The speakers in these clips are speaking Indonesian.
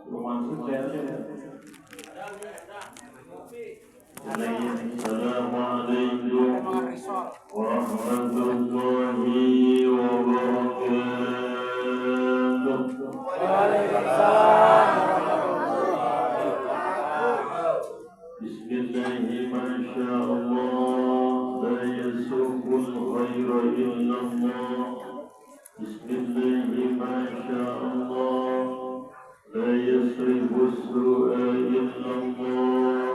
Assalamualaikum warahmatullahi wabarakatuh. Bismillahirrahmanirrahim. La yasukul khaira illallah. Bismillahirrahmanirrahim. La yasrifus su'a illallah.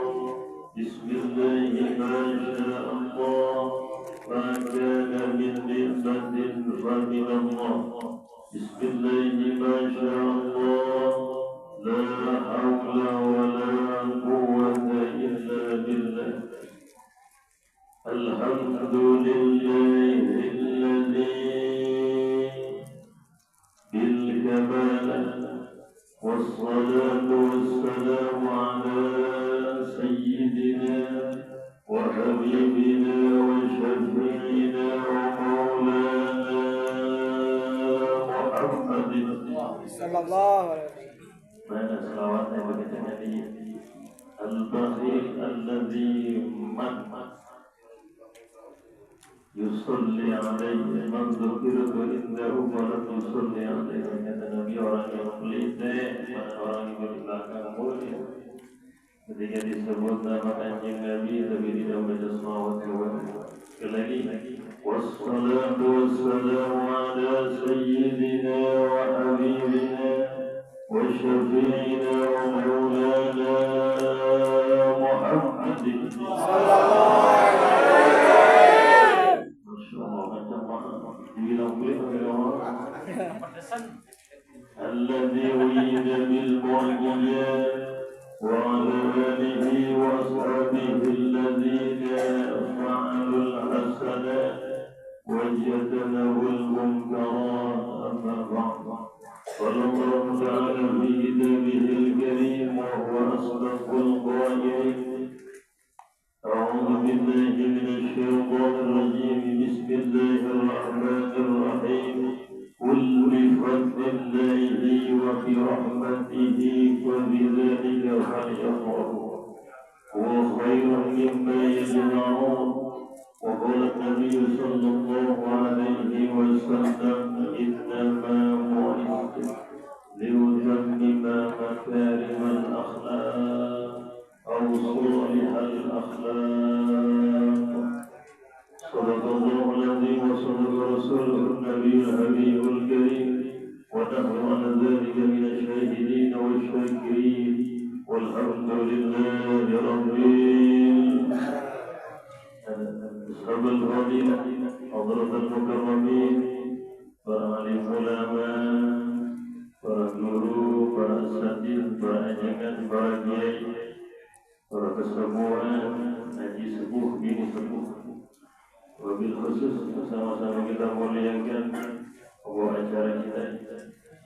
Bismillahirrahmanirrahim. Ma kana min ni'matin fa min Allah. Bismillahirrahmanirrahim. La hawla wa la quwwata illa billah. Alhamdulillahilladzi bil kamal wassalatu wassalamu ala sayyidina wa habibina wa syafi'ina wa maulana Muhammadin sallallahu alaihi wasallam. Mana selawatnya bagi Nabi al-bakhil alladzi man yusalli alaihi man dzukirtu indahu wa lam yusalli alaihi. Kata Nabi, orang yang pelit, orang yang berbelakang mulia. Ketika disebut nama Kanjeng Nabi tapi tidak baca selawat sekali lagi. Wassalatu wassalamu ala sayyidina wa habibina wa syafi'ina wa maulana Muhammadin sallallahu alaihi wasallam. Masyaallah, macam dibilang boleh alladzi wida bil mu'minat wa ala alihi wa ashabihi alladhina fa'alul hasanat wa jatanabul munkarat. Amma ba'd. Qala Allah ta'ala fi kitabihil karim wa huwa asdaqul qa'ilin. A'udzu billahi minasy syaithanir rajim. Bismillahirrahmanirrahim. Qul bi fadlillahi wa bi rahmatihi fa bidzalika falyafrahu huwa khairun mimma yajma'un. Wa qala an-nabiy sallallahu alaihi wasallam innama bu'ithtu liutammima makarimal akhlaq aw salihal akhlaq. Sadaqallahu al-azim wa sadaqa rasuluhu an-nabiyyul habibul karim wa nahnu ala dhalika minasy syahidin wasyakirin walhamdulillahi rabbil ashabul fadilah hadratul mukarramin, para alim ulama, para guru, para asatidz, para ajangan, para kiai, para kesemuan, haji sepuh, bini sepuh. Wabil khusus sama-sama kita muliakan pembawa acara kita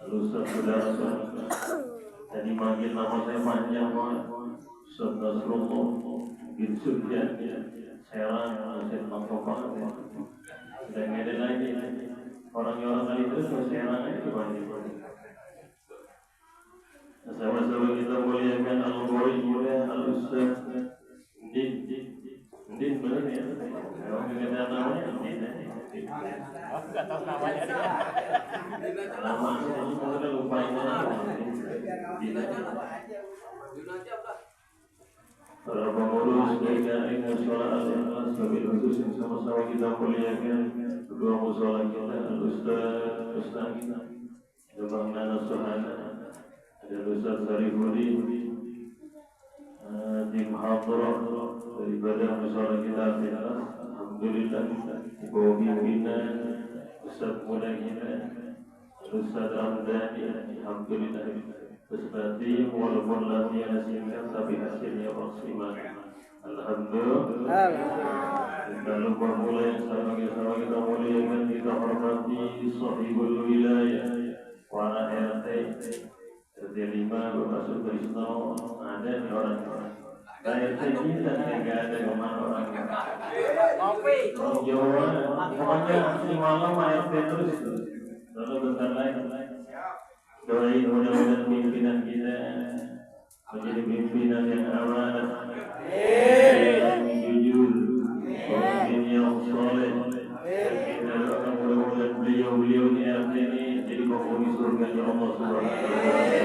Al-Ustaz Saudara tadi manggil nama saya panjang Ustaz Nasrullah bin Sufyan Serang Asyid Mangkopang. Dan ada lagi orang-orang kali itu Serang itu banyak. Sama-sama kita muliakan Al-Ghawi mulia Al-Ustaz Din benar ya? Enggak namanya Din. Enggak tahu namanya dia. Namanya udah lupain para pengurus DKI Mushola Al-Ikhlas wabil khusus yang sama-sama kita muliakan kedua mushola kita Al-Ustaz kita ada Bang Nana Sohana, ada Ustaz Sarifudin, tim hadrah daripada mushola kita Al-Ikhlas. Alhamdulillah dibawa pimpinan Ustaz muda kita Ustaz Ramdhani. Alhamdulillah bersebati walaupun latihan singkat tapi hasilnya maksimal. Alhamdulillah. Kita lupa mulai sama kita muliakan, kita hormati sahibul wilayah para RT RT 5 Bapak Sutrisno. Ada nih orang-orang RT kita tidak ada kemana orangnya. Jawa pokoknya si malam RT terus. Lalu bentar lagi Doain mudah-mudahan pimpinan kita menjadi pimpinan yang amanah, yang jujur, pemimpin yang soleh. Kita doakan mudah-mudahan beliau-beliau ini jadi penghuni surga ya Allah Subhanahu wa taala.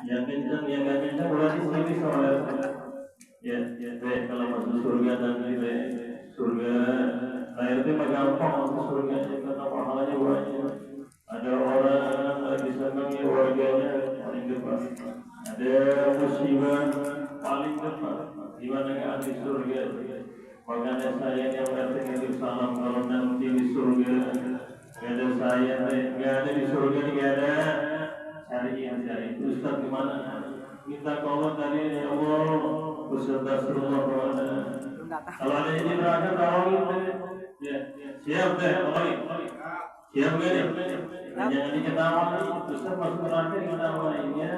Yang kencang berarti sini soleh. Ya, baik kalau masuk surga nanti surga. Nah itu mah gampang masuk surga karena pahalanya banyak. Ada orang lagi senang ya warganya paling depan. Ada musibah paling depan. Gimana nggak ahli surga? Makanya saya yang berarti salam kalau nanti di surga. Gak ada saya, gak ada di surga, gak ada. Cari Ustaz gimana? Minta tolong tadi ya Allah, beserta seluruh kalau ada yang neraka tolongin ya, siap deh, tolongin. Siap gak nih? Jangan diketawain, Ustaz masuk neraka diketawainnya.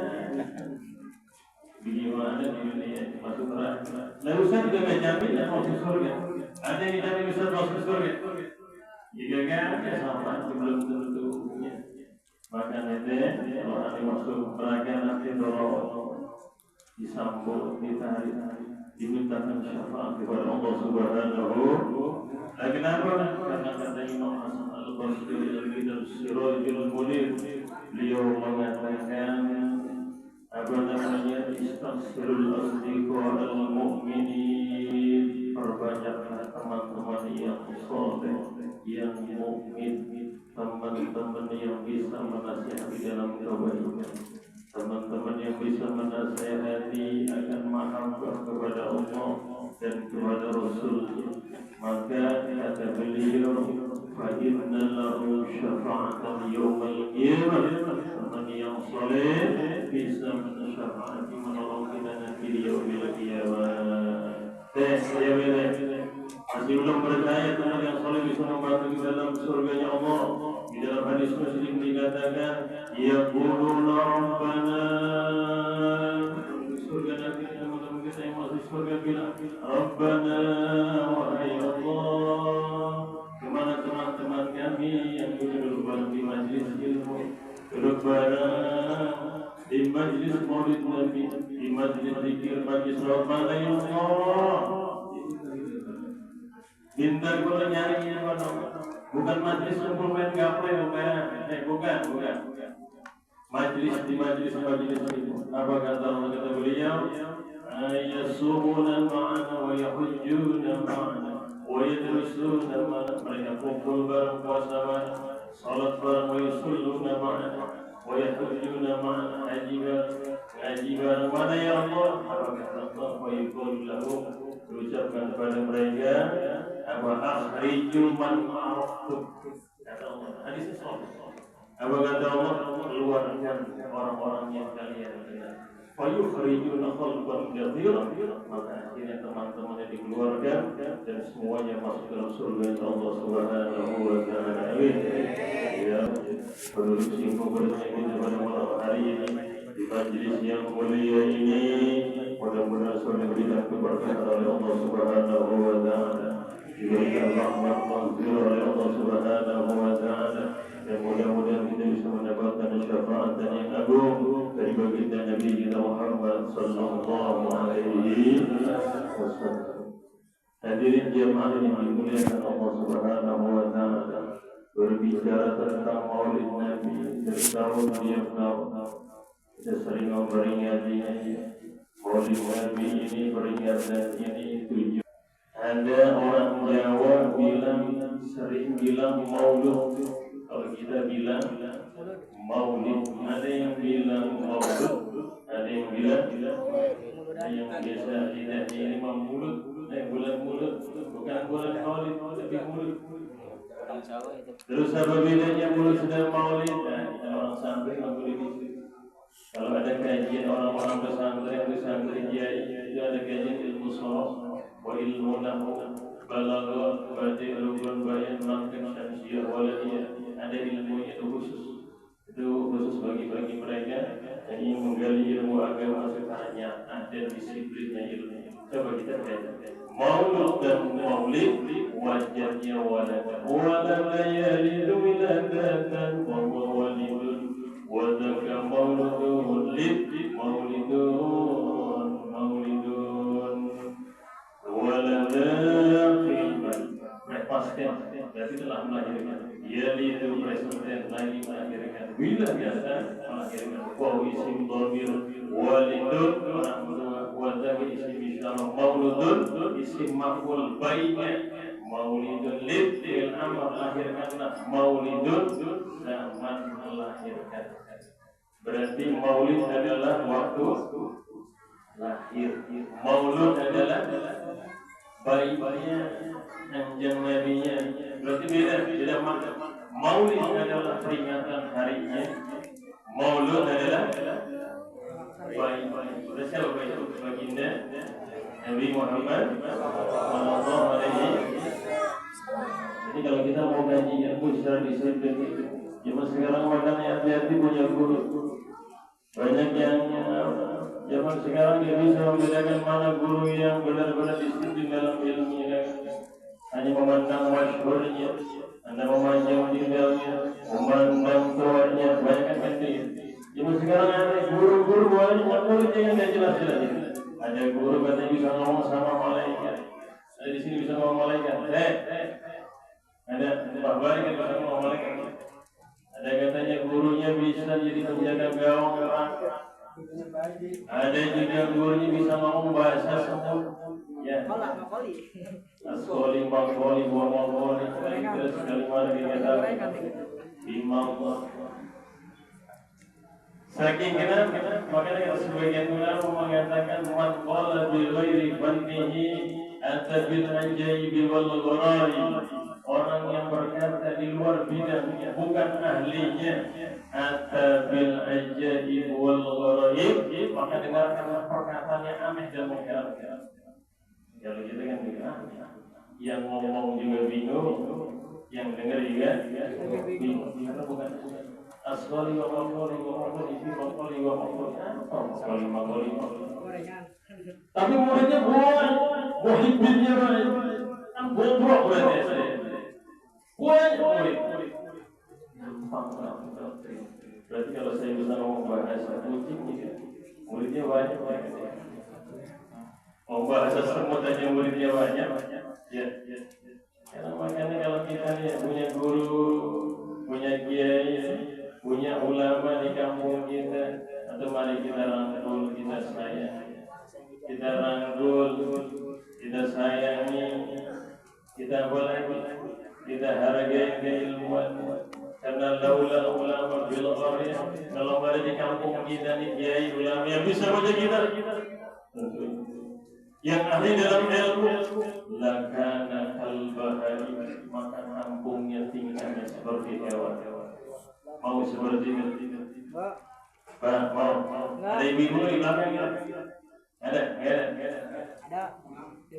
Bagaimana di dunia masuk neraka? Nah Ustaz juga gak jamin ya masuk surga. Ada yang jamin Ustaz masuk surga? Jika kan ya sama belum tentu. Maka nanti kalau nanti masuk neraka nanti tolong disambut, ditarik, dimintakan syafaat kepada Allah Subhanahu. Kenapa? Karena kata Imam Hasan Al-Basri dalam Sirajul Munir, beliau mengatakan apa namanya istaghfirul asdiqa al-mu'minin, perbanyaklah teman-teman yang soleh, yang mukmin, teman-teman yang bisa menasihati dalam kebaikan, teman-teman yang bisa menasihati akan mahabbah kepada Allah dan kepada Rasul. Maka kata beliau, fa inna lahu syafa'atan yawmal qiyamah, teman yang soleh bisa mensyafaati menolong kita nanti di yaumil qiyamah. Masih belum percaya teman yang soleh bisa membantu di dalam surganya Allah. Di dalam hadis Muslim dikatakan, yaquluna rabbana, surga nanti teman-teman kita yang masuk surga bilang, rabbana wahai Allah, kemana teman-teman kami yang duduk di majlis ilmu, duduk bareng di majlis maulid Nabi, di majlis zikir pagi salat mana ya Allah. Bintang kalau nyari bukan majlis kumpul main gaple, bukan. Majlis di majlis itu. Apa kata beliau? Ayasumuna ma'ana wa yahujjuna ma'ana wa yadrusuna ma'ana. Mereka kumpul bareng puasa bareng, salat bareng, wa yusalluna ma'ana wa yahujjuna ma'ana, ngaji bareng. Mana ya Allah? Apa kata Allah? Wa yaqulu lahum, ucapkan kepada mereka, apa akhriju man ma'ruftu, kata Allah. Hadis sahih. Apa kata Allah? Keluarkan orang-orang yang kalian kenal. Fa yukhrijuna khalqan katsiran. Maka akhirnya teman-teman yang dikeluarkan dan semuanya masuk dalam surga Allah Subhanahu wa taala. Amin. Ya, penduduk Singapura ini pada malam hari ini di majlis yang mulia ini, mudah-mudahan surga diberikan keberkahan oleh Allah Subhanahu wa taala, diberikan rahmat maghfirah oleh Allah Subhanahu wa taala, dan mudah-mudahan kita bisa mendapatkan syafaat yang agung dari baginda Nabi kita Muhammad sallallahu alaihi wasallam. Hadirin jemaah yang dimuliakan Allah Subhanahu wa taala, berbicara tentang Maulid Nabi dari tahun tiap tahun kita sering memperingati Maulid Nabi ini, peringatan ini tujuh. Ada orang Jawa sering bilang Maulud. Kalau kita bilang Maulid, ada yang bilang Maulud, ada yang bilang yang biasa tidak ini mulut, bulan mulut, bukan bulan Maulid, tapi mulut. Terus apa bedanya mulut sedang Maulid? Orang santri nggak boleh gitu. Kalau ada kajian orang-orang pesantren itu ada kajian ilmu sharaf wa ilmu nahwu, balaghah, badi'ah, bayan, mantiq, syamsiyah, waliyah. Ada ilmu itu khusus bagi mereka yang ingin menggali ilmu agama secara nyata dan disiplinnya ilmu. Coba kita lihat Maulud dan Maulid, wajahnya wala layali wiladatan wa walidun wadaka mauludun maulidun waladakilman presiden berarti telah melahirkan yaitu presiden lagi melahirkan bila biasa melahirkan isim dhamir walidun orang tua wadaka isim isyarah mauludun isim maf'ul baiknya maulidun lil amr lahirkanlah maulidun zaman melahirkan berarti maulid adalah waktu lahir maulud adalah bayinya anjing nabinya berarti beda makna maulid adalah peringatan harinya maulud adalah bayi sudah siapa itu baginda Nabi Muhammad sallallahu alaihi. Jadi kalau kita mau ngaji ilmu secara disiplin zaman sekarang makanya hati-hati punya guru banyak yang zaman sekarang dia bisa membedakan mana guru yang benar-benar disiplin dalam ilmunya hanya memandang masyhurnya anda memandang tinggalnya memandang tuanya banyak kan dia zaman sekarang ada guru-guru banyak muridnya yang tidak jelas-jelas ada guru katanya bisa ngomong sama malaikat ada di sini bisa ngomong malaikat ada Pak Bari kan bisa ngomong malaikat ada katanya gurunya bisa jadi penjaga gawang neraka ada juga gurunya bisa ngomong bahasa semut ya asqali maqali wa maqali terus kalimat kita imam saking kenapa makanya sebagian ulama mengatakan man qala bi ghairi fannihi ata bil ajaib wal gharari orang yang berkata di luar bidangnya bukan ahlinya ata bil ajaib wal gharari maka dengarkanlah perkataannya aneh dan mengherankan kalau kita kan yang ngomong juga bingung yang dengar juga bingung karena bukan asqali wa maqali fi maqali wa maqali tapi muridnya bukan muhibbinnya kan bobrok berarti bukan murid berarti kalau saya bisa ngomong bahasa kucing muridnya banyak mau bahasa semut aja muridnya banyak ya karena makanya kalau kita punya guru punya kiai punya ulama di kampung kita atau mari kita rangkul kita sayang kita rangkul kita sayangi kita boleh kita hargai keilmuan karena laula ulama bil qaryah kalau ada di kampung kita nih kiai ulama yang bisa baca kita yang ahli dalam ilmu lakana al-bahari maka kampungnya tingkahnya seperti hewan-hewan mau seperti itu mau ada ibu di belakang ada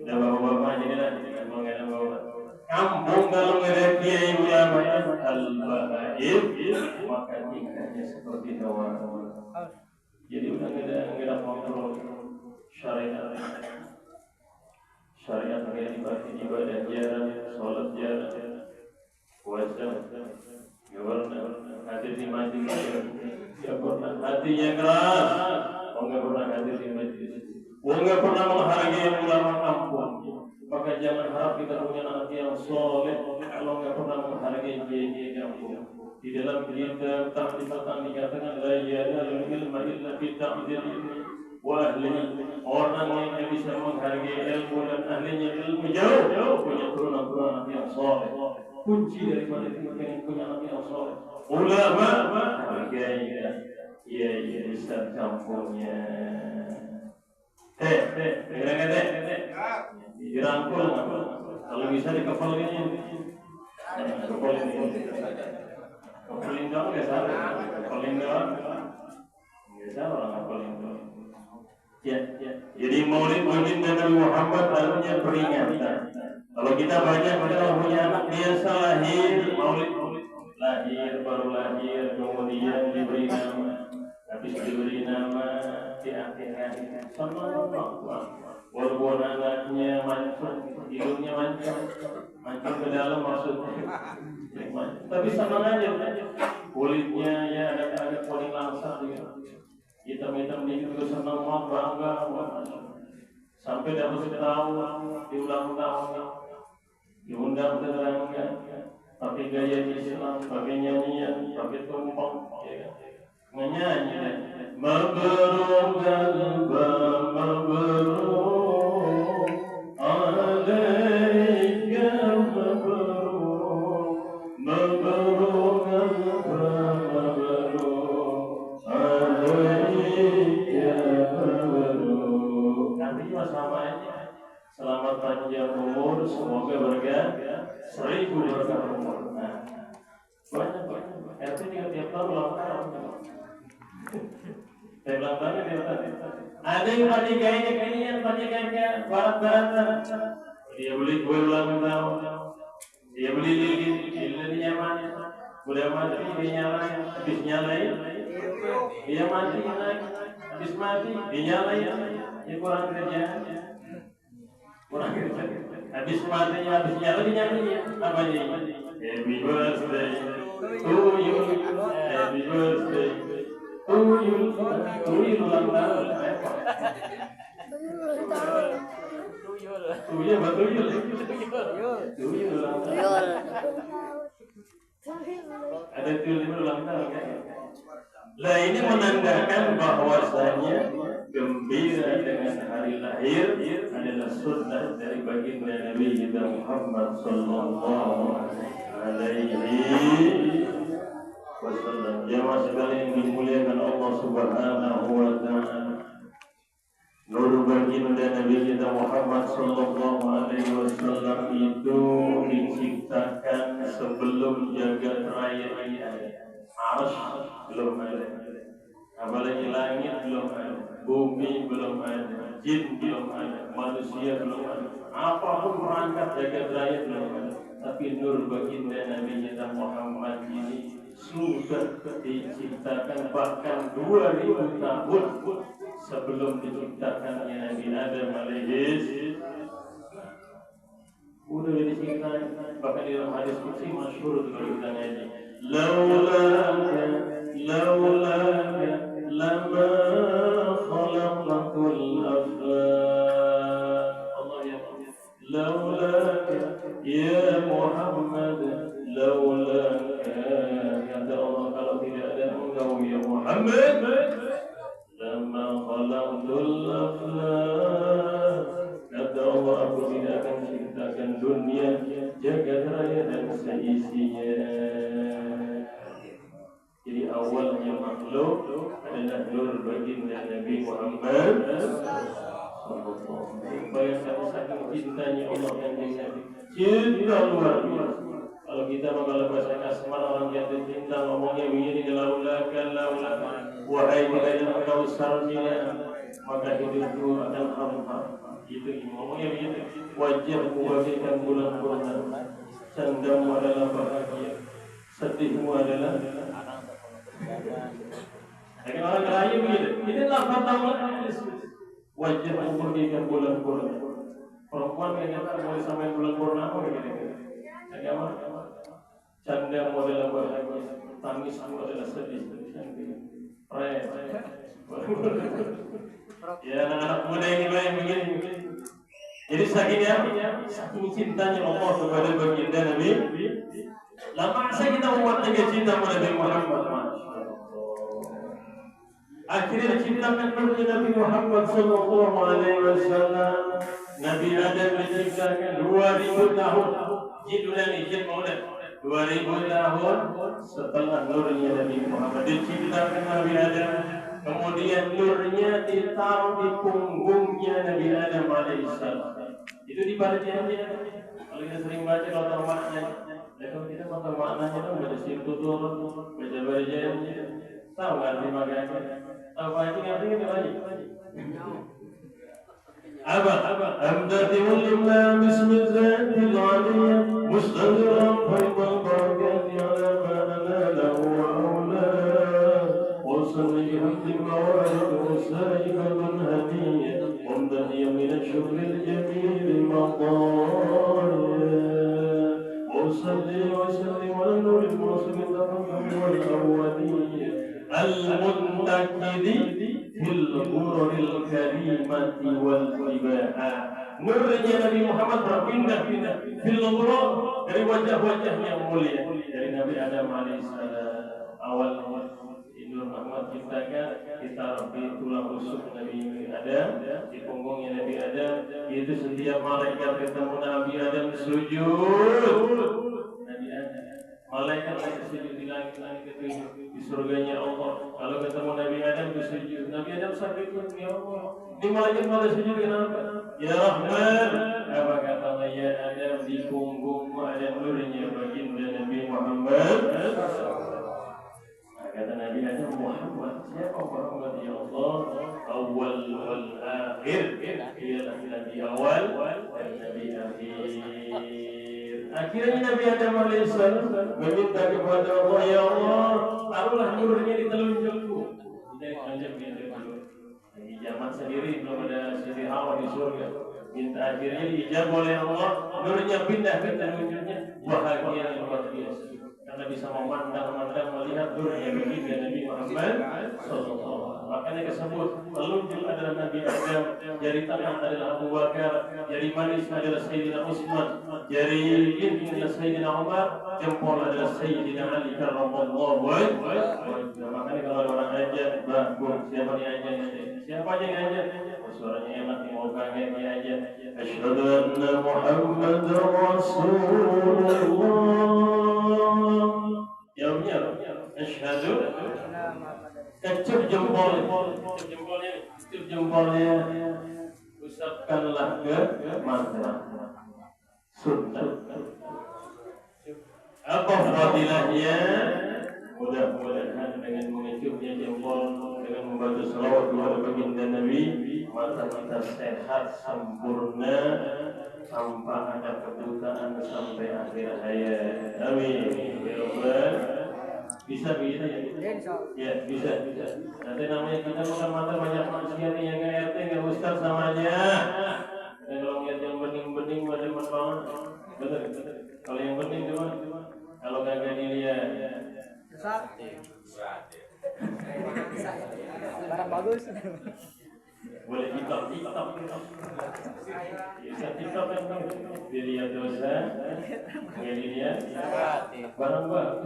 bapak-bapak jadi mau ada bapak kampung kalau ada kiai ulama al-bahari maka tingkahnya seperti hewan-hewan jadi udah nggak ada kontrol syariat ibadah jarang, sholat jarang, puasa nggak pernah, hadir di majlis nggak pernah, hatinya keras, nggak pernah hadir di majlis, nggak pernah menghargai ulama kampung. Maka jangan harap kita punya anak yang soleh kalau nggak pernah menghargai kiai kampung. Di dalam kitab Ta'rifatan dikatakan la ya'lamu ilma illa fi ta'dil ilmi wa ahlihi. Orang yang bisa menghargai ilmu dan ahlinya ilmu jauh punya turunan yang soleh. Kunci daripada itu punya anak yang soleh. Ulama hargai kiai besar kampungnya. Dirangkul kalau bisa dikepalin kepalin doang nggak salah kepalin doang nggak salah orang kepalin doang ya. Jadi maulid Nabi Muhammad artinya peringatan. Kalau kita banyak punya anak biasa lahir maulid lahir baru lahir kemudian diberi nama habis diberi nama di akhir walaupun anaknya mancung, hidungnya mancung ke dalam maksudnya, tapi senang aja. kulitnya ya ada kuning langsat gitu. Hitam-hitam dikit terus senang bangga sampai dapat setahun diulang tahun diundang tetangga pakai gaya Islam, pakai nyanyian, pakai tumpeng, ya. Nyanyi mabrur galba mabrur alaika mabrur mabrur galba mabrur alaika mabrur. Artinya sama aja. Selamat panjang umur, semoga berkah 1000 berkah umur. Nah, banyak. RT juga tiap tahun ulang tahun. Saya ulang tahun tiap tahun. Ada yang pakai barat-baratan. Dia beli kue ulang tahun. Dia beli lilin nyaman. Udah mati dia nyalain, habis nyalain. Dia mati lagi, habis mati dinyalain. Dia kurang kerjaan. Habis matinya, habis nyala dinyanyiin apa nih? Happy birthday to you, happy birthday to you, ulang tahun. Tuyul ulang tahun. Ada tuyul ulang tahun kan? Lah ini menandakan bahwasanya gembira dengan hari lahir adalah sunnah dari baginda Nabi kita Muhammad sallallahu alaihi wasallam. Jemaah sekalian yang dimuliakan Allah Subhanahu wa taala. Nur baginda Nabi kita Muhammad sallallahu alaihi wasallam itu diciptakan sebelum jagat raya Arsy belum ada. Apalagi langit belum ada, bumi belum ada, jin belum ada, manusia belum ada. Apapun perangkat jagat raya belum ada. Tapi nur baginda Nabi kita Muhammad ini sudah diciptakan bahkan 2000 tahun sebelum diciptakannya Nabi Adam alaihi. Udah diciptakan bahkan di dalam hadis qudsi masyhur kalau kita ngaji. Laulaka lama khalaqatul aflaq. Allah ya Allah. Laulaka ya Muhammad, laulaka kata Allah kalau tidak ada engkau ya Muhammad, lama khalaqatul aflaq. Kata Allah aku tidak akan ciptakan dunia, jagat raya dan seisinya. Jadi awalnya makhluk adalah nur baginda Nabi Muhammad sallallahu alaihi wasallam. Bayangkan saking cintanya Allah yang Nabi. Cinta luar biasa. Kalau kita mengalah bahasa kasar orang jatuh cinta ngomongnya begini laulaka wahai tidak engkau sarjina maka hidupku akan hampa. Itu ngomongnya begitu. Wajahmu bagaikan bulan purnama, candamu adalah bahagia, sedihmu adalah. Dengan orang Melayu begitu. Ini lafaz Allah. Wajahmu bagaikan bulan purnama. Perempuan yang kata boleh sampai bulan purnama begitu. Agama. Candamu adalah bahagia, tangismu adalah sedih. Ya anak muda ini baik begini. Jadi saking cintanya Allah kepada baginda Nabi. Lama saya kita membuat lagi cinta kepada Nabi Muhammad. Akhirnya diciptakan oleh Nabi Muhammad sallallahu alaihi wasallam. Nabi Adam diciptakan 2000 tahun. Jin maulid 2000 tahun setelah nurnya Nabi Muhammad diciptakan Nabi Adam. Kemudian nurnya ditaruh di punggungnya Nabi Adam alaihissalam. Itu di baliknya. Kalau kita sering baca kalau maknanya, kalau kita tahu maknanya itu baca situ turun, baca bacanya, tahu nggak arti maknanya? Tahu artinya itu lagi. Apa? Amdatul lillah bismillahil aliyah mustaqbilan faydan barakati ala ma lahu wa awla. وصلي بحمد الموارد وسائقة هدية وامتني من الشكر الجميل مطايا وصلي وسلم على نور المرسل والأولين المنتكد في الغرر الكريمة والجباء. Nurnya Nabi Muhammad berpindah-pindah fil ghurur dari wajah-wajah yang mulia dari Nabi Adam alaihissalam. Awal Nur Muhammad kita rapi tulang rusuk Nabi Adam di punggungnya Nabi Adam. Itu setiap malaikat ketemu Nabi Adam sujud. Nabi Adam malaikat sujud di langit-langit ketujuh di surganya Allah. Kalau ketemu Nabi Adam sujud. Nabi Adam sakit ya Allah. Di malaikat pada sujud kenapa? Ya Rahman. Apa kata ya Adam di punggungmu ada nurnya baginda Nabi Muhammad. Kata Nabi Adam Muhammad. Siapa Muhammad ya Allah? Awal wal akhir. Ialah Nabi awal dan Nabi akhir. Akhirnya Nabi Adam alaihissalam meminta kepada Allah, ya Allah, taruhlah nurnya di telunjukku. Kita telunjuk dia dulu. Di zaman sendiri belum ada Siti Hawa di surga. Minta akhirnya diijab oleh Allah, nurnya pindah ke telunjuknya. Bahagia luar biasa. Karena bisa memandang melihat nurnya baginda Nabi Muhammad sallallahu alaihi wasallam. Makanya disebut telunjuk adalah Nabi Adam, jari tangan adalah Abu Bakar, jari manis adalah Sayyidina Utsman, jari ini adalah Sayyidina Umar, jempol adalah Sayyidina Ali karramallahu wajhahu. Makanya kalau orang ajan, bagus siapa yang ajan? Siapa yang ajan? Suaranya enak nih, mau kangen dia ajan. Asyhadu anna Muhammadar Rasulullah. Jawabnya asyhadu. Kecup jempolnya, usapkanlah ke mata. Sunnah. Apa fadilahnya? Mudah-mudahan dengan mengecupnya jempol, dengan membaca salawat kepada baginda Nabi, mata kita sehat sempurna tanpa ada kebutaan sampai akhir hayat. Amin. Ya Rabbal. Bisa ya? Ya bisa. Nanti namanya kita bukan mata banyak manusia nih yang RT nggak ustaz sama aja. Dan kalau lihat yang bening-bening macam banget, bener. Kalau yang bening coba, kalau kagak dilihat. Barang bagus. Boleh TikTok. Bisa TikTok kan? Dilihat dosa, nggak dilihat barang bagus.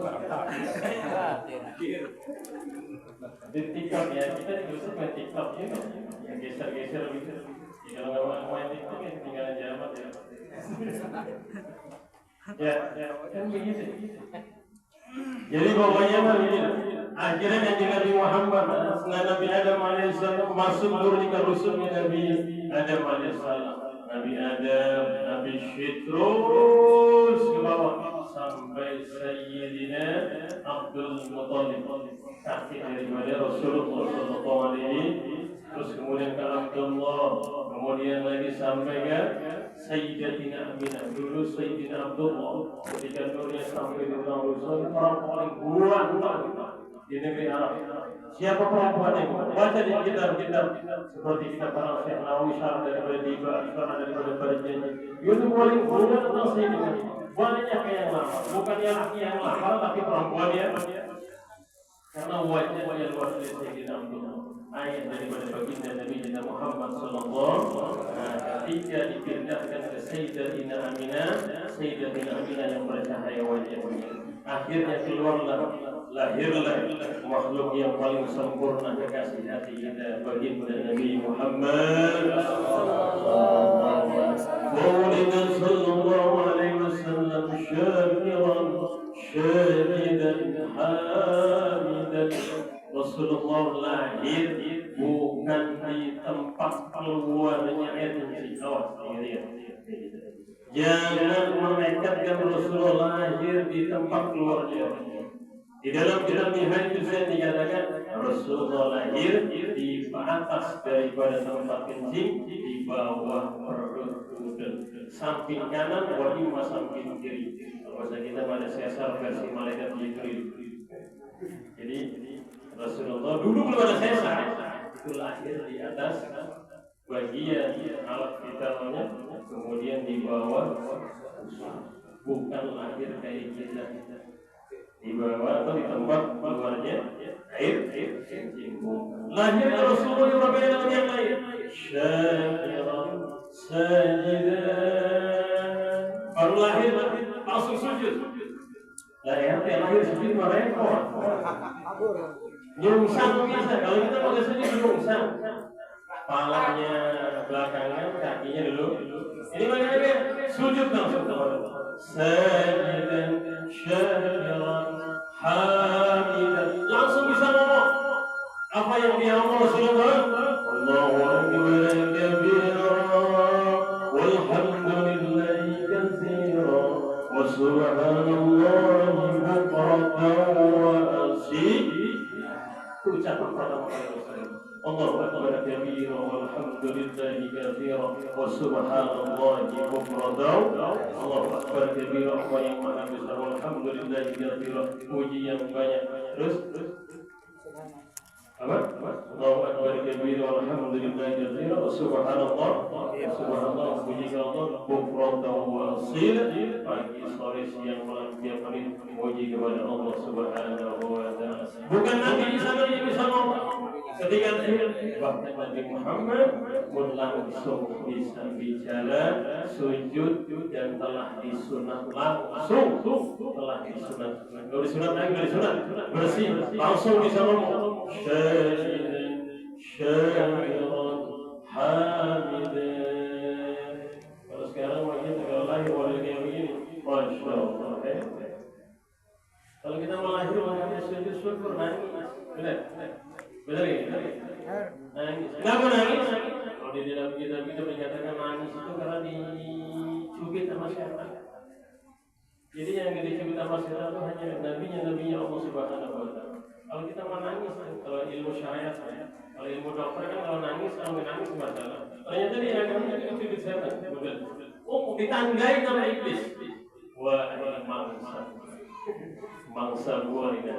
Di TikTok ya, kita juga main TikTok ya, yang geser-geser gitu. Kalau nggak mau main TikTok ya tinggal jamat ya. Ya, kan begitu. Jadi pokoknya begini. Akhirnya Nabi Muhammad Nabi Adam alaihissalam masuk nurnya rusulnya Nabi Adam alaihissalam. Nabi Adam, Nabi Syed terus ke bawah sampai Sayyidina Abdul Muttalib, kakek daripada Rasulullah sallallahu alaihi. Terus kemudian ke Abdullah, kemudian lagi sampai ke Sayyidatina Aminah. Dulu Sayyidina Abdullah ketika nurnya sampai di tangan Rasul, paling kuat di negeri Arab. Siapa perempuan itu? Baca di kitab-kitab seperti kitab para Syekh Nawawi, syarah daripada Diba, syarah daripada Barjani. Itu paling kuat tentang Sayyidina. Banyak yang lama, bukan yang lama tapi perempuan ya. Karena wajahnya luar biasa Sayyidina Abdullah. Ayat daripada baginda Nabi Muhammad sallallahu ketika dipindahkan ke Sayyidatina Aminah, Sayyidatina Aminah yang bercahaya wajahnya. Akhirnya lahirlah makhluk yang paling sempurna kekasih hati kita, baginda Nabi Muhammad sallallahu alaihi wasallam, syakiran syahidan hamidan. Rasulullah lahir bukan di tempat keluarnya agensi. Jangan menekatkan Rasulullah lahir di tempat keluarnya. Di dalam kitab Minhaj Zain dikatakan Rasulullah lahir di atas daripada tempat kencing, di bawah perut udel, samping kanan, wadimah samping kiri. Bahasa kita pada sesar versi malaikat Jibril. Jadi Rasulullah dulu belum ada sesar, itu lahir di atas bagian alat vitalnya, kemudian di bawah bukan lahir kayak kita. Di bawah atau di tempat keluarnya air cincin. Lahirnya Rasulullah berbeda dengan yang lain. Syakiran, sajidan. Baru lahir langsung sujud. Lahir sujud merepot. Nyungsang bisa. Kalau kita mau sujud nyungsang. Palanya belakangan, kakinya dulu. Ini bagaimana? Sujud langsung. Sajidan, syakiran, hamidan. Langsung bisa ngomong. Apa yang dia ngomong Rasulullah? Allahu akbar kabira, walhamdulillahi katsira, wa subhanallahi bukratan wa asila. Ucapan pertama kali Rasulullah. Allahu akbar kabira, walhamdulillahi katsira, wa subhanallahi bukratan. Allahu akbar kabira, Allah yang maha besar, walhamdulillahi katsira, puji yang banyak. Terus apa? Allahu akbar kabira, walhamdulillahi katsira, wa subhanallah, puji Allah, bukratan wa asila. Pagi, sore, siang, malam, tiap hari puji kepada Allah Subhanahu wa taala. Bukan Nabi Isa yang bisa ngomong. Ketika bahkan Nabi Muhammad pun langsung bisa bicara, sujud dan telah disunat langsung telah disunat. Kalau disunat lagi disunat bersih langsung bisa ngomong. Syakiran, hamidan. Kalau sekarang wajib kalau lahir wajib kayak begini, masya Allah. Kalau kita mau lahir wajibnya sujud syukur nangis, benar ya? Nangis. Kenapa nangis? Kalau di dalam kitab itu menyatakan nangis itu karena dicubit sama syaitan. Jadi yang dicubit sama syaitan itu hanya nabinya Allah Subhanahu wa taala. Kalau kita mau nangis, kalau ilmu syariat, kalau ilmu dokter kan kalau nangis masalah. Ternyata dia akan dicubit syaitan. Oh, ditandai sama iblis. Wah, ini mangsa buah ini.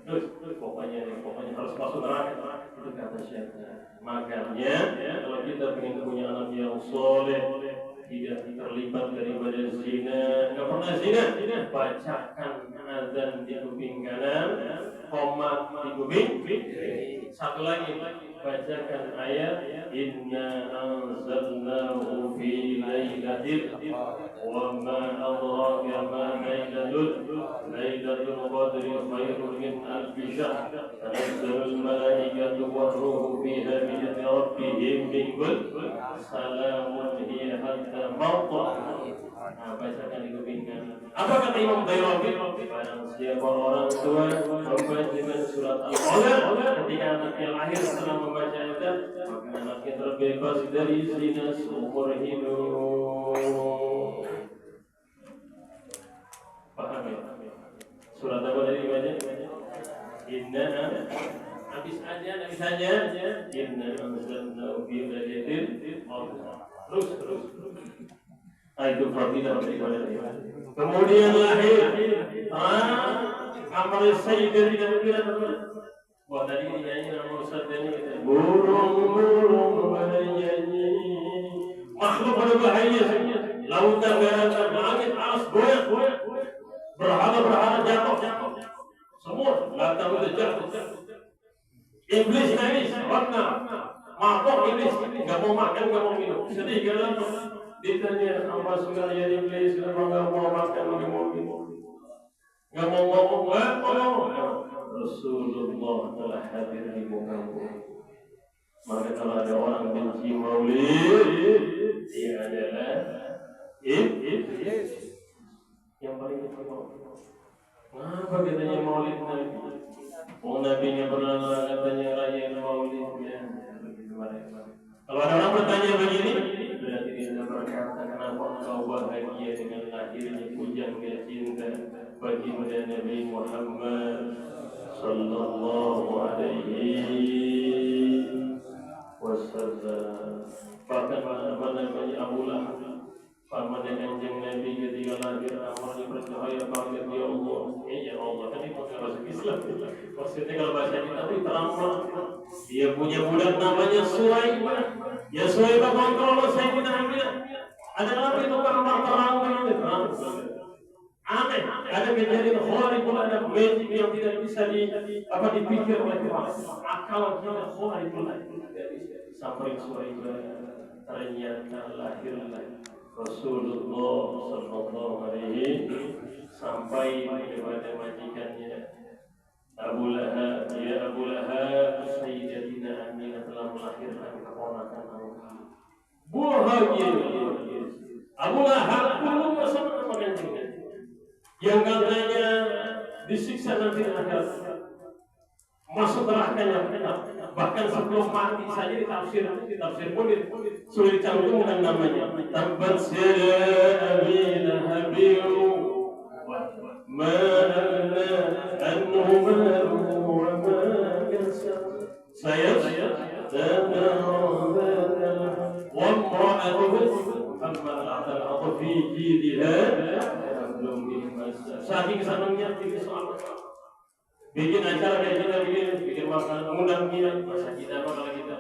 Terus pokoknya harus masuk neraka. Itu kata syaitan. Makanya kalau kita ingin punya anak yang soleh, tidak terlibat daripada zina, nggak pernah zina, bacakan azan di kuping kanan, qomat di kuping. Satu lagi, bacakan ayat Inna anzalnahu fi lailatul wa ma adraka ma lailatul qadri khairun min alfi syahr tanazzalul malaikatu war ruhu fiha bi idzni rabbihim min kulli salamun hiya hatta mawta. Bacakan di kuping kanan. Apa kata Imam Bayhaqi? Barang siapa orang tua membaca surat Al-Qamar ketika anaknya lahir setelah membaca itu, maka anaknya terbebas dari zina seumur hidup. Paham ya? Surat apa tadi baca? Inna habis aja. Inna anzalnahu fi lailatul qadr. Terus. Itu fadilah daripada dia. Kemudian lahir amal sayyidina Wah tadi dinyanyi nama Ustaz Dani kata burung bernyanyi. Makhluk berbahaya lautan daratan langit alas goyang. Berhala jatuh. Semua datang itu jatuh. Iblis nangis, warna mabuk iblis, nggak mau makan, nggak mau minum, sedih kan? Ditanya apa sudah jadi iblis, nggak mau makan, nggak mau minum, nggak mau ngomong. Rasulullah telah hadir di mukamu. Maka kalau ada orang benci maulid, dia adalah iblis. Yang paling utama. Kenapa katanya maulid Nabi? Nabinya pernah katanya rayain maulidnya. Kalau ada orang bertanya begini, berarti dia berkata kenapa engkau bahagia dengan lahirnya hujan cinta bagi Nabi Muhammad sallallahu alaihi wasallam. Bahkan namanya Abu Lahab, paman kanjeng Nabi ketika lahir amalnya bercahaya banget ya Allah. Ya Allah, kan itu bahasa Islam. Maksudnya kalau bahasa kita itu terang. Dia punya budak namanya Suhaibah. Ya Suhaibah kontrol Sayyidina Aminah. Ada lagi tukang terang itu terang. ada kejadian khariqul ada magic yang tidak bisa dipikir oleh akal kita khariqul sampai sore ternyata lahirlah Rasulullah sallallahu alaihi sampai kepada majikannya Abu Lahab, ya Abu Lahab, Sayyidatina Aminah telah melahirkan keponakan Allah. Bahagia Abu Lahab belum bersama dengan yang katanya disiksa nanti akhirat, masuk neraka, bahkan sebelum mati saja ditafsir pun sudah dicantumkan namanya. Tabbat yada Abi Lahab ma agna anhu maluhu wa ma kasab sayasla wa imra'atuhu hammalat al-'atab fi jidha saking senangnya soal bikin acara kayak kita bikin makanan undang kita masa kita kalau kita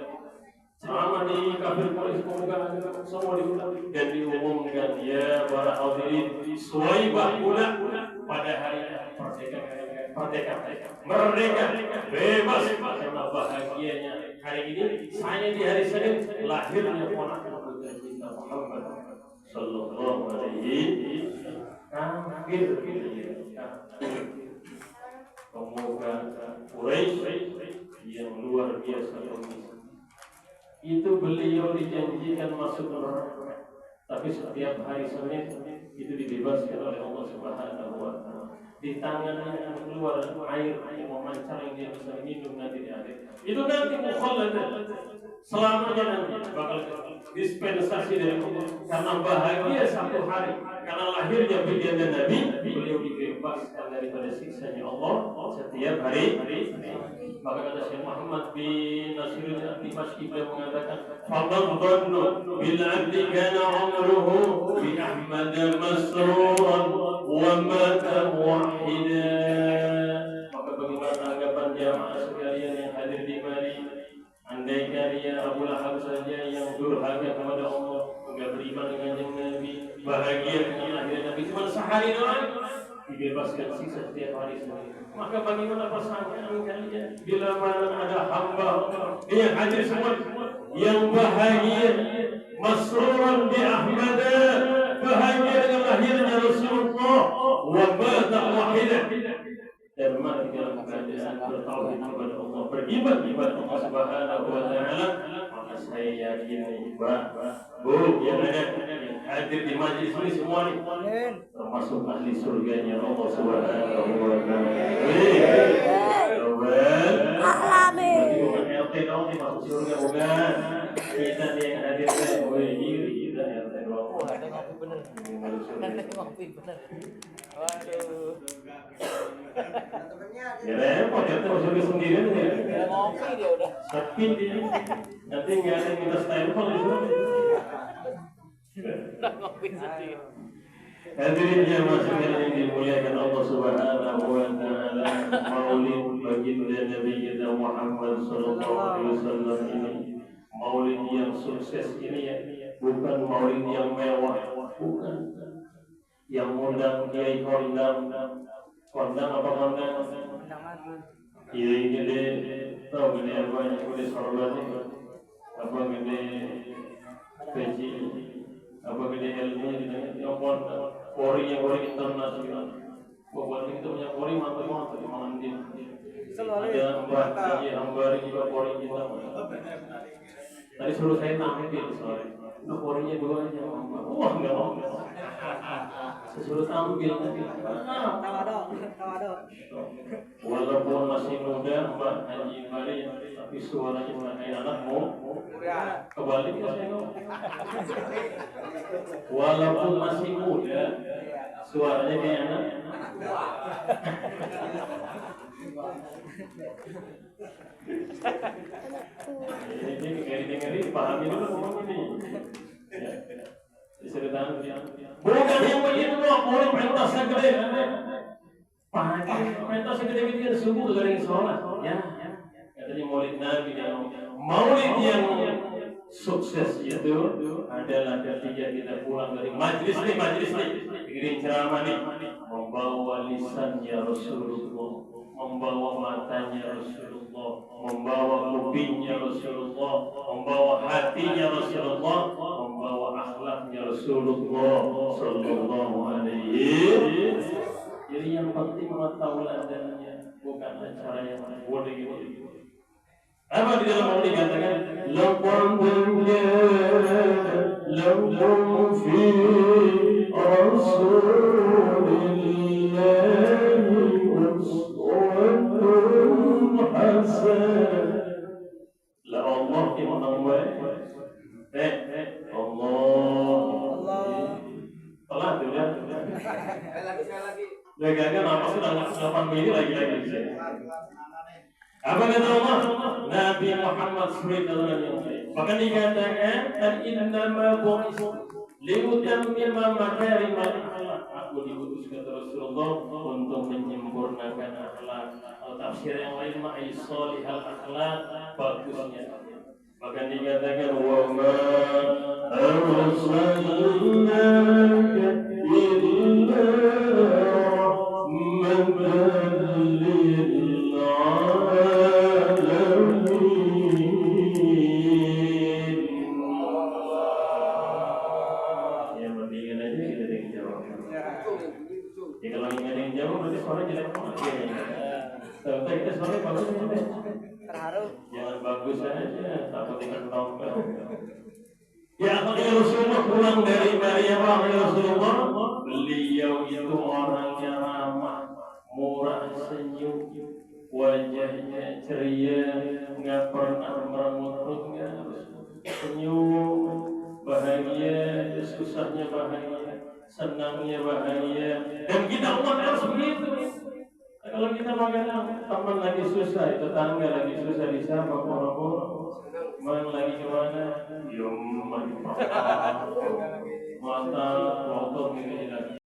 selama di kafir Quraisy pemuka semua diundang dan diumumkan ya para hadirin suwaibah pula pada hari merdeka bebas karena bahagianya hari ini saya di hari Senin lahirnya ponakan kita Muhammad sallallahu alaihi kafir pemuka Quraisy yang luar biasa itu beliau dijanjikan masuk neraka, tapi setiap hari Senin itu dibebaskan oleh Allah Subhanahu wa Ta'ala. Di tangannya akan keluar air yang memancar yang dia bisa minum nanti di akhir. Itu nanti mukhalad selamanya nanti bakal dispensasi dari Allah karena bahagia satu hari karena lahirnya baginda Nabi beliau dibebaskan daripada siksanya Allah setiap hari. Maka kata Syekh Muhammad bin Nasiruddin Ad-Dimashqi beliau mengatakan fadhannu bil 'abdi kana 'umruhu bi Ahmad masruran wa mata muwahhidan. Maka bagaimana tanggapan jamaah sekalian yang hadir di mari? Andai kaya Abu Lahab saja yang durhaka kepada Allah, enggak beriman dengan Nabi, bahagia dengan akhirnya Nabi cuma sehari doang dibebaskan siksa setiap hari sendiri. Maka bagaimana persangkaan kalian bila mana ada hamba yang hadir semua yang bahagia masruran bi Ahmad, bahagia dengan lahirnya Rasulullah wa mata wahidah dan mati dalam keadaan bertauhid kepada Allah, beribadah kepada Allah Subhanahu wa Ta'ala. Maka saya yakin Bu yang ada yang hadir di majlis ini semua nih termasuk ahli surganya Allah Subhanahu wa Ta'ala. Amin. Bukan LT dong nih masuk surga bukan. Kita nih yang hadir saya kita yang LT dong. Ada ngopi bener. Ada ngopi bener. Waduh. Ya repot ya terus surga sendirian ya. Udah ngopi dia udah. Sepi dia. Nanti nggak ada kita stempel di sana. Udah ngopi sendiri. Hadirin jamaah sekalian yang dimuliakan Allah Subhanahu wa Ta'ala, maulid baginda Nabi kita Muhammad sallallahu alaihi wasallam ini maulid yang sukses ini ya, bukan maulid yang mewah, bukan yang undang kiai kondang apa kondang kiai gede tahu gede apa yang gede sorban itu apa gede peci apa gede ilmu yang kondang Polri yang Polri internasional, bukan kita punya Polri mantap di mana dia. Ada hambari juga Polri kita. Tadi suruh saya tampil soalnya. Itu Polrinya dua aja. Wah nggak mau. Saya suruh tampil nanti. Tawadok. Walaupun masih muda Mbak Haji Bali, tapi suaranya kayak anakmu. Kebalik ya saya ngomong. Walaupun masih muda, suaranya kayak anak. Ini kayak dengerin, pahami dulu ngomong ini. Diceritakan bukan yang begitu loh, boleh perintah segede. Perintah segede itu yang subuh dari sholat. Ya, katanya maulid Nabi yang maulid yang sukses itu adalah ketika kita pulang dari majlis nih, dengerin ceramah nih, membawa lisannya Rasulullah, membawa matanya Rasulullah, membawa kupingnya Rasulullah, membawa hatinya Rasulullah, membawa akhlaknya Rasulullah Sallallahu Alaihi. Jadi yang penting mataulannya, bukan acara yang boleh gitu. Apa di dalam Allah dikatakan laqad lakum fi rasulillahi uswatun hasanah. La Allah imam baik. Allah. Telat tu ya. Lagi. Gagal apa sudah 8 menit lagi. Apa kata Allah? Nabi Muhammad SAW bahkan dikatakan dan innama bu'itsu liutammima makarimal akhlak. Aku diutus kata Rasulullah untuk menyempurnakan akhlak. Atau tafsir yang lain ma'i sholihal akhlak, bagusnya. Bahkan dikatakan wa ma arsalnaka illa rahmatan lil jangan bagus saja, takut ikan tongkol. Ya, akhirnya Rasulullah pulang dari Maryam, Rasulullah, beliau itu orangnya ramah, murah senyum, wajahnya ceria, nggak pernah merengut, senyum, bahagia, susahnya bahagia, senangnya bahagia, dan kita umat harus begitu. Kalau kita bagaimana teman lagi susah, tetangga lagi susah disapa, poro-poro, man lagi kemana?